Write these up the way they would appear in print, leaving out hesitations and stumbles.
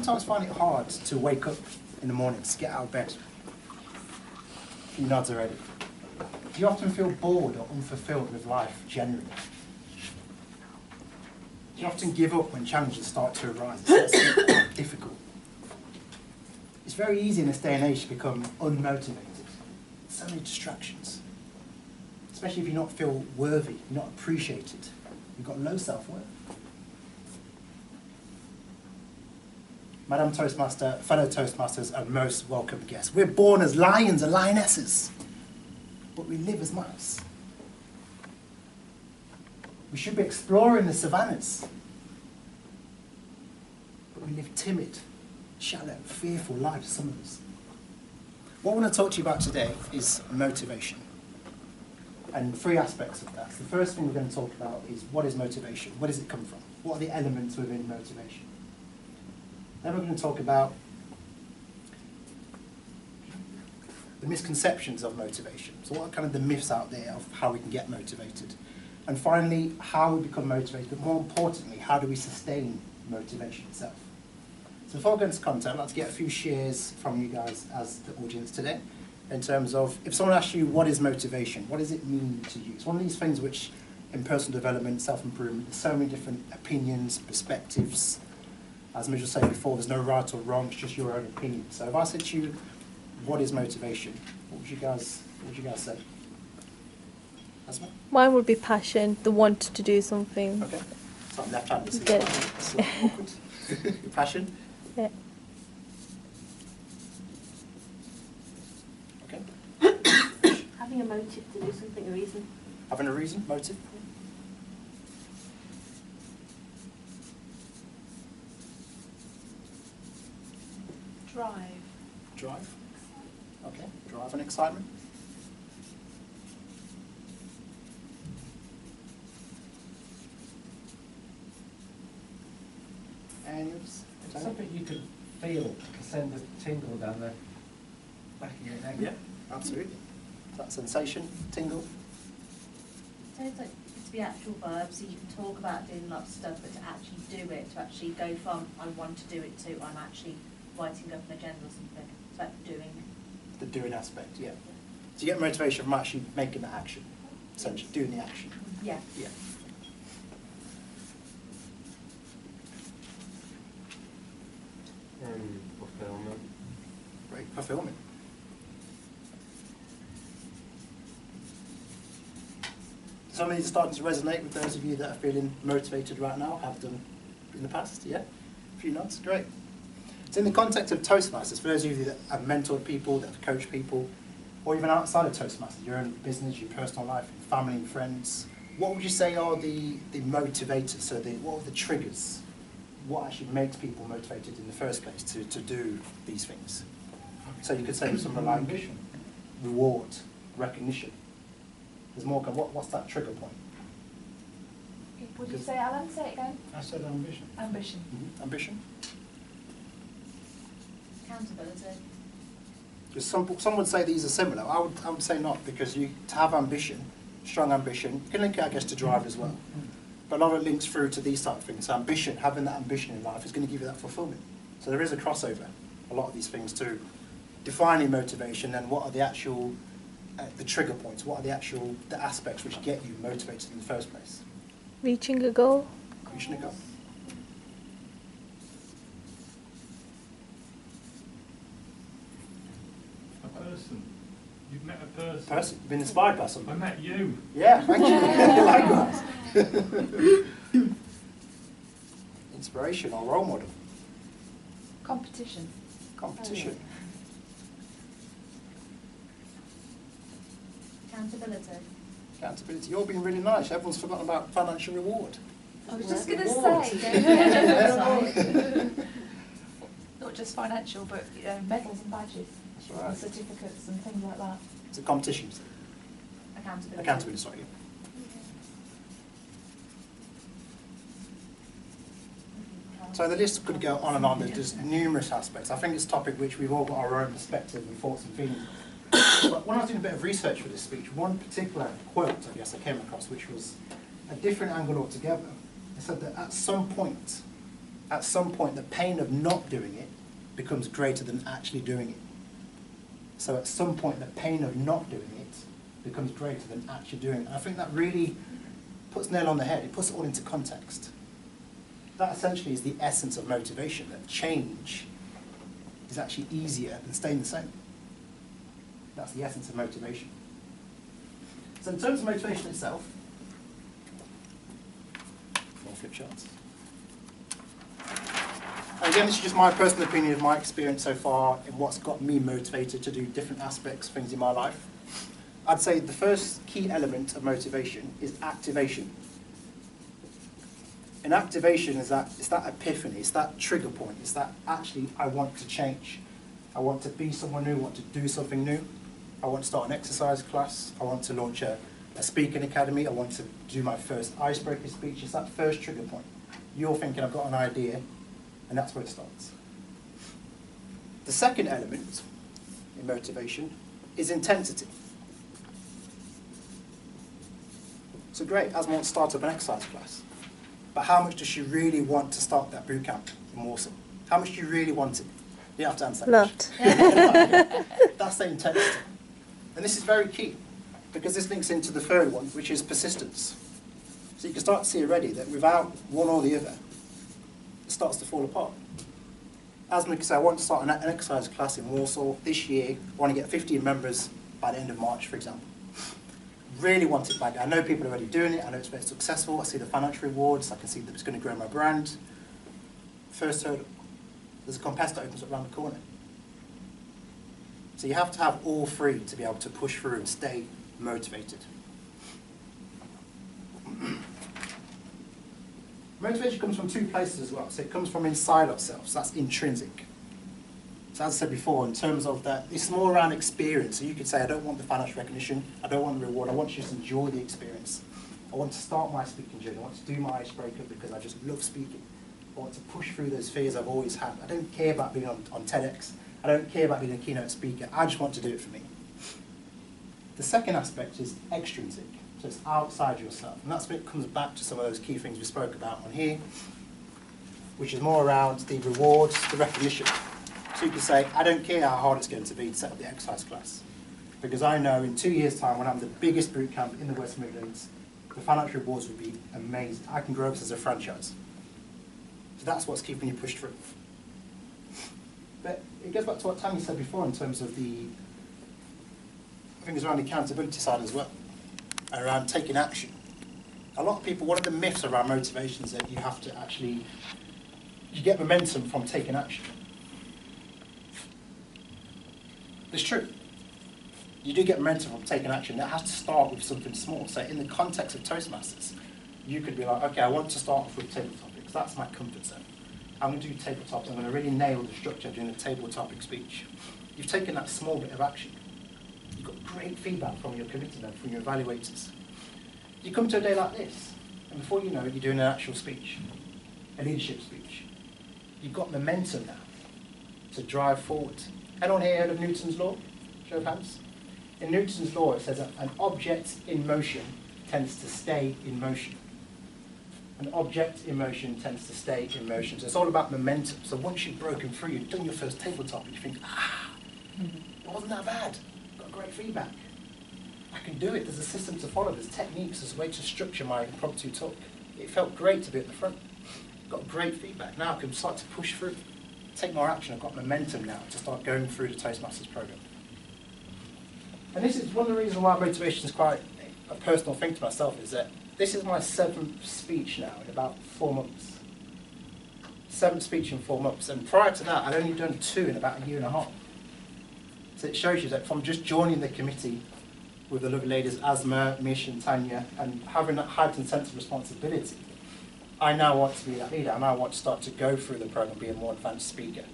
sometimes find it hard to wake up in the mornings, to get out of bed? A few nods already. Do you often feel bored or unfulfilled with life generally? Do you often give up when challenges start to arise? It starts to get difficult. It's very easy in this day and age to become unmotivated. So many distractions. Especially if you not feel worthy, you're not appreciated. You've got low self-worth. Madam Toastmaster, fellow Toastmasters, and most welcome guests. We're born as lions and lionesses, but we live as mice. We should be exploring the savannas, but we live timid, shallow, fearful lives, some of us. What I want to talk to you about today is motivation, and three aspects of that. So the first thing we're going to talk about is what is motivation? Where does it come from? What are the elements within motivation? Then we're going to talk about the misconceptions of motivation. So what are kind of the myths out there of how we can get motivated? And finally, how we become motivated, but more importantly, how do we sustain motivation itself? So before I go into content, I'd like to get a few shares from you guys as the audience today, in terms of, if someone asks you what is motivation, what does it mean to you? It's one of these things which, in personal development, self-improvement, there's so many different opinions, perspectives. As Mitch was saying before, there's no right or wrong, it's just your own opinion. So if I said to you, what is motivation? What would you guys say? Asma? Mine would be passion, the want to do something. Okay. So I'm left-handed, so Good. it's slightly awkward. Passion? Yeah. Okay. Having a motive to do something, a reason. Having a reason, motive? Drive. Drive? Okay. Drive and excitement? And Something you could feel, send a tingle down the back of your neck. yeah, absolutely. That sensation, tingle. So it's like to be actual verbs, so you can talk about doing lots of stuff, but to actually do it, to actually go from I want to do it to I'm actually writing up an agenda or something. It's like doing. The doing aspect, yeah. So you get motivation from actually making the action, essentially doing the action. Yeah. Yeah. Fulfillment. Great, fulfillment. Some of these are starting to resonate with those of you that are feeling motivated right now, have done in the past, yeah? A few nods, great. So in the context of Toastmasters, for those of you that have mentored people, that have coached people, or even outside of Toastmasters, your own business, your personal life, your family and friends, what would you say are the motivators? So what are the triggers? What actually makes people motivated in the first place to do these things? So you could say something like ambition, reward, recognition. There's more. What's that trigger point? Would you say, Alan? Say it again. I said ambition. Ambition. Ambition. Accountability. Because some would say these are similar. I would say not, because to have ambition, strong ambition, you can link it, I guess, to drive as well. But a lot of it links through to these type of things. So ambition, having that ambition in life is going to give you that fulfillment. So there is a crossover, a lot of these things too. Defining motivation, and what are the actual, the trigger points, what are the aspects which get you motivated in the first place? Reaching a goal. Reaching a goal. A person. You've met a person. Person, been inspired by I something. met you. Yeah, thank you. Likewise. Inspiration or role model. Competition. Competition. Accountability. Accountability. You're being really nice. Everyone's forgotten about financial reward. I was just going to Reward. say, not just financial, but medals and badges, That's and right. certificates and things like that. It's a competition. Accountability. Accountability, sorry. So the list could go on and on. There's numerous aspects. I think it's a topic which we've all got our own perspective and thoughts and feelings. But when I was doing a bit of research for this speech, one particular quote, I guess, I came across, which was a different angle altogether. It said that at some point, at some point the pain of not doing it becomes greater than actually doing it. So at some point the pain of not doing it becomes greater than actually doing it. And I think that really puts nail on the head. It puts it all into context. That essentially is the essence of motivation, that change is actually easier than staying the same. That's the essence of motivation. So in terms of motivation itself, more flip charts. And again, this is just my personal opinion of my experience so far in what's got me motivated to do different aspects, things in my life. I'd say the first key element of motivation is activation. And activation is it's that epiphany, it's that trigger point, it's that actually I want to change. I want to be someone new, I want to do something new. I want to start an exercise class, I want to launch a speaking academy, I want to do my first icebreaker speech. It's that first trigger point. You're thinking I've got an idea, and that's where it starts. The second element in motivation is intensity. So great, Asma wants to start up an exercise class. But how much does she really want to start that boot camp in Walsall? How much do you really want it? You have to answer that Lot. question. That's the intensity. And this is very key, because this links into the third one, which is persistence. So you can start to see already that without one or the other, it starts to fall apart. Asma can say, I want to start an exercise class in Walsall this year. I want to get 15 members by the end of March, for example. Really want it badly. I know people are already doing it. I know it's very successful. I see the financial rewards. I can see that it's going to grow my brand. First hurdle. There's a competitor that opens up around the corner. So you have to have all three to be able to push through and stay motivated. Motivation comes from two places as well. So it comes from inside ourselves. That's intrinsic. So as I said before, in terms of that, it's more around experience. So you could say, I don't want the financial recognition, I don't want the reward, I want to just enjoy the experience. I want to start my speaking journey, I want to do my icebreaker because I just love speaking. I want to push through those fears I've always had. I don't care about being on TEDx. I don't care about being a keynote speaker. I just want to do it for me. The second aspect is extrinsic. So it's outside yourself. And that's when it comes back to some of those key things we spoke about on here, which is more around the rewards, the recognition. So you can say, I don't care how hard it's going to be to set up the exercise class, because I know in 2 years' time, when I'm the biggest boot camp in the West Midlands, the financial rewards would be amazing. I can grow this as a franchise. So that's what's keeping you pushed through. But it goes back to what Tammy said before in terms of I think it's around the accountability side as well, and around taking action. A lot of people, one of the myths around motivation is that you have to actually, you get momentum from taking action. It's true. You do get momentum from taking action. That has to start with something small. So in the context of Toastmasters, you could be like, okay, I want to start off with table topics. That's my comfort zone. I'm going to do table topics. I'm going to really nail the structure of doing a table topic speech. You've taken that small bit of action. You've got great feedback from your committee men, from your evaluators. You come to a day like this, and before you know it, you're doing an actual speech, a leadership speech. You've got momentum now to drive forward. Anyone here heard of Newton's law? Show of hands. In Newton's law, it says that an object in motion tends to stay in motion. An object in motion tends to stay in motion. So it's all about momentum. So once you've broken through, you've done your first tabletop, and you think, it wasn't that bad. Got great feedback. I can do it. There's a system to follow. There's techniques. There's a way to structure my impromptu talk. It felt great to be at the front. Got great feedback. Now I can start to push through. Take more action. I've got momentum now to start going through the Toastmasters program. And this is one of the reasons why motivation is quite a personal thing to myself, is that this is my 7th speech now in about 4 months. 7th speech in 4 months. And prior to that, I'd only done 2 in about a year and a half. So it shows you that from just joining the committee with the lovely ladies Asma, Mish and Tanya, and having that heightened sense of responsibility, I now want to be that leader. I now want to start to go through the program, be a more advanced speaker.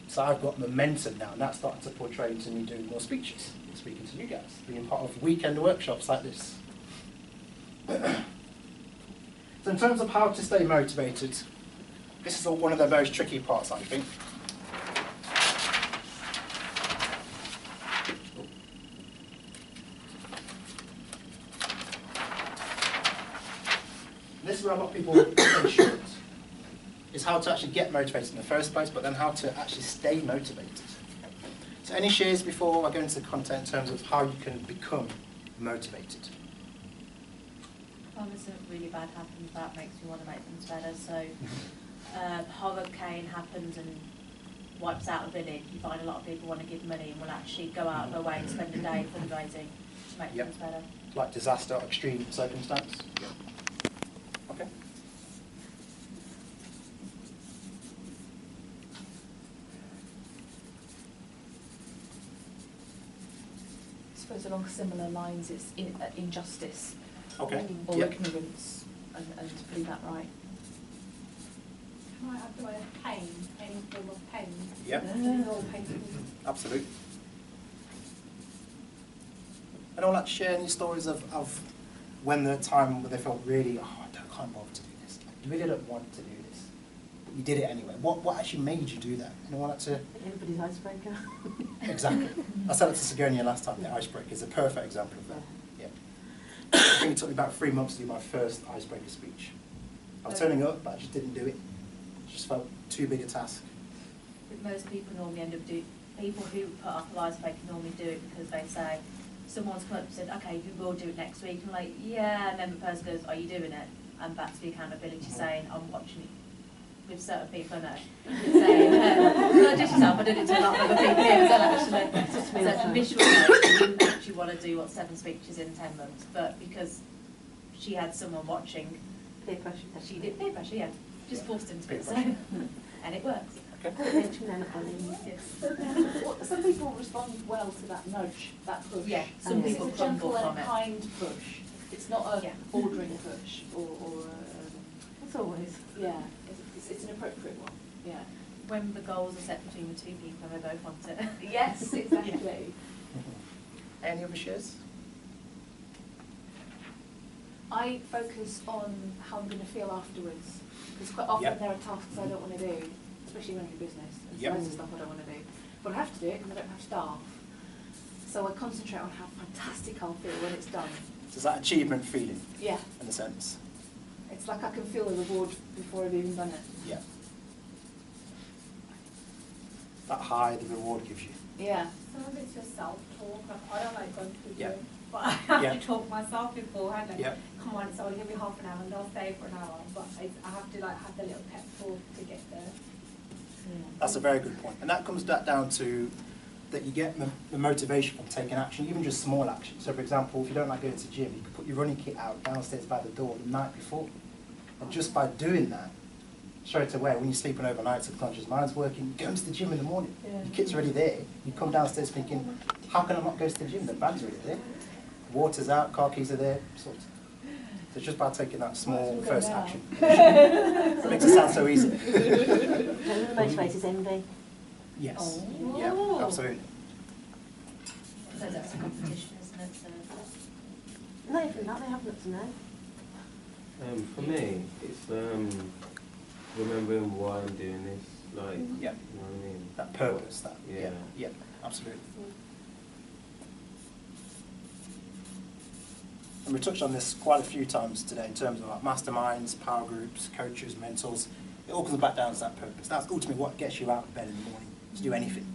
So I've got momentum now, and that's starting to portray into me doing more speeches, speaking to you guys, being part of weekend workshops like this. So in terms of how to stay motivated, this is one of the most tricky parts, I think. This is where a lot of people fall short. is how to actually get motivated in the first place, but then how to actually stay motivated. So any shares before I go into the content in terms of how you can become motivated? When something really bad happens, that makes me want to make things better. So, hurricane happens and wipes out a village. You find a lot of people want to give money and will actually go out of their way and spend a day fundraising to make things better. Like disaster, extreme circumstance? Yeah. Okay. I suppose along similar lines, it's injustice Okay. or Yep. ignorance, and to put that right. Can I add the word pain, any form of pain? Yep. It's all painful. Absolutely. And all that share any stories of when the time when they felt really, I can't bother to do this. You really don't want to do this, but you did it anyway. What actually made you do that? Anyone like to? Everybody's icebreaker. Exactly. I said it to Sigourney last time. The icebreaker is a perfect example of that. Yeah. I think it took me about 3 months to do my first icebreaker speech. I was turning up, but I just didn't do it. It just felt too big a task. But most people normally end up doing, people who put up a icebreaker normally do it because they say, someone's come up and said, okay, you will do it next week. I'm like, yeah, and then the person goes, are you doing it? And that's the accountability saying, I'm watching it. With certain people, I know. Saying, not just yourself, I did it to a lot of other people here as well, actually. So initially, she didn't actually want to do 7 speeches in 10 months, but because she had someone watching, Peer pressure. she did peer pressure, yeah. Just forced into it, so. And it works. Yes. Some people respond well to that nudge, that push. Yeah, some It's people a gentle crumble and from it. kind push. It's not a Yeah. ordering push or It's always. yeah, it's an appropriate one. Yeah. When the goals are set between the two people and they both want it. Yes, exactly. Any other shares? I focus on how I'm going to feel afterwards, because quite often Yep. there are tasks I don't want to do, especially running a business. There's Yep. loads of stuff I don't want to do, but I have to do it because I don't have staff. So I concentrate on how fantastic I'll feel when it's done. So is that achievement feeling, Yeah, in a sense? it's like I can feel the reward before I've even done it. Yeah. That high the reward gives you. Yeah. Some of it's just self-talk. Like, I don't like going to the Yeah. gym, but I have Yeah. to talk myself beforehand. Like, Yeah. come on, it's only going to be half an hour and I'll stay for an hour. But I have to like have the little pep talk to get there. That's a very good point. And that comes back down to that you get the motivation from taking action, even just small action. So for example, if you don't like going to the gym, you can put your running kit out downstairs by the door the night before. And just by doing that, straight away, when you're sleeping overnight, subconscious mind's working, go to the gym in the morning. Your kit's already there. You come downstairs thinking, how can I not go to the gym? The bag's already there. Water's out, car keys are there, sorted. So it's just by taking that small first action. It makes it sound so easy. Another motivator is envy. Yes. Oh. Yeah, absolutely. So that's a competition, isn't it? So Not even that, they haven't to know. For me, it's remembering why I'm doing this, like, Yeah. you know what I mean? That purpose, that. Yeah. Yeah, absolutely. And we touched on this quite a few times today in terms of like masterminds, power groups, coaches, mentors. It all comes back down to that purpose. That's ultimately what gets you out of bed in the morning to do anything,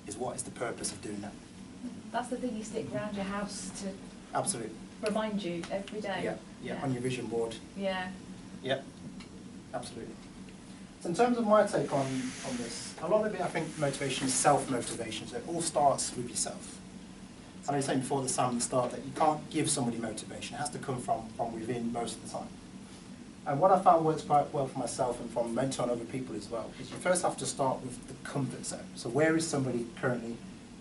is what is the purpose of doing that. That's the thing you stick around your house to Absolutely. remind you every day. Yeah, on your vision board. Yeah. Yep, absolutely. So in terms of my take on this, a lot of it, I think, motivation is self-motivation. So it all starts with yourself. And I was saying before the start that you can't give somebody motivation. It has to come from within most of the time. And what I found works quite well for myself and from mentoring other people as well is you first have to start with the comfort zone. So where is somebody currently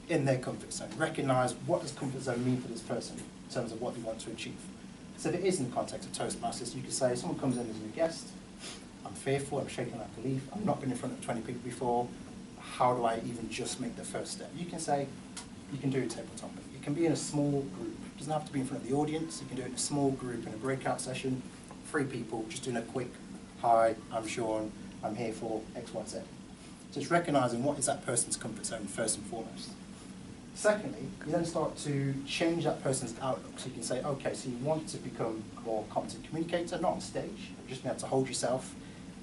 in their comfort zone? Recognise what does comfort zone mean for this person in terms of what they want to achieve. So if it is in the context of Toastmasters, you could say someone comes in as a new guest, I'm fearful, I'm shaking like a leaf, I've not been in front of 20 people before, how do I even just make the first step? You can say, you can do a tabletop. It can be in a small group. It doesn't have to be in front of the audience. You can do it in a small group, in a breakout session, 3 people, just doing a quick, hi, I'm Shaun, I'm here for X, Y, Z. So it's recognising what is that person's comfort zone first and foremost. Secondly, you then start to change that person's outlook. So you can say, okay, so you want to become a more competent communicator, not on stage, but just being able to hold yourself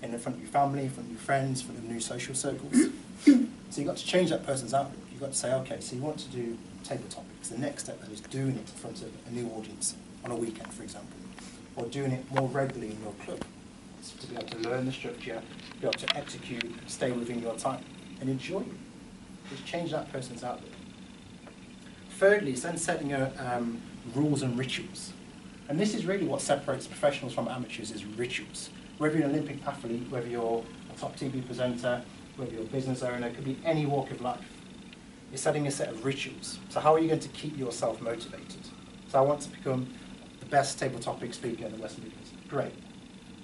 in front of your family, in front of your friends, in front of new social circles. So you've got to change that person's outlook. You've got to say, okay, so you want to do table topics. The next step then is doing it in front of a new audience on a weekend, for example, or doing it more regularly in your club. So to be able to learn the structure, be able to execute, stay within your time, and enjoy it. Just change that person's outlook. Thirdly, is then setting rules and rituals. And this is really what separates professionals from amateurs, is rituals. Whether you're an Olympic athlete, whether you're a top TV presenter, whether you're a business owner, it could be any walk of life. You're setting a set of rituals. So how are you going to keep yourself motivated? So I want to become the best table topic speaker in the West Midlands. Great.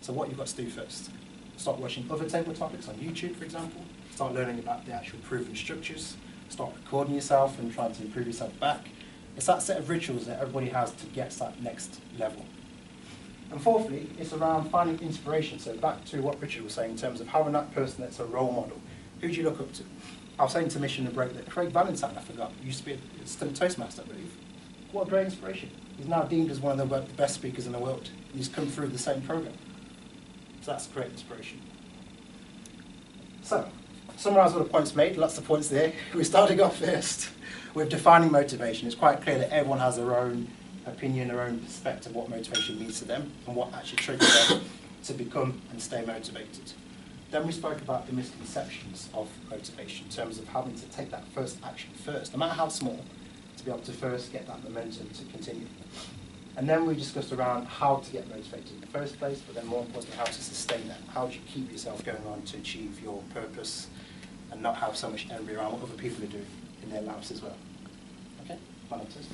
So what you've got to do first? Start watching other table topics on YouTube, for example. Start learning about the actual proven structures. Start recording yourself and trying to improve yourself back. It's that set of rituals that everybody has to get to that next level. And fourthly, it's around finding inspiration. So back to what Richard was saying in terms of having that person that's a role model. Who do you look up to? I was saying to Mission and Break that Craig Valentine, I forgot, used to be still a Toastmaster, I believe. What a great inspiration. He's now deemed as one of the best speakers in the world. And he's come through the same program. So that's great inspiration. So, summarise all the points made, lots of points there. We're starting off first with defining motivation. It's quite clear that everyone has their own opinion, their own perspective of what motivation means to them and what actually triggers them to become and stay motivated. Then we spoke about the misconceptions of motivation in terms of having to take that first action first, no matter how small, to be able to first get that momentum to continue. And then we discussed around how to get motivated in the first place, but then more importantly, how to sustain that. How do you keep yourself going on to achieve your purpose and not have so much envy around what other people are doing in their lives as well. Okay, my name is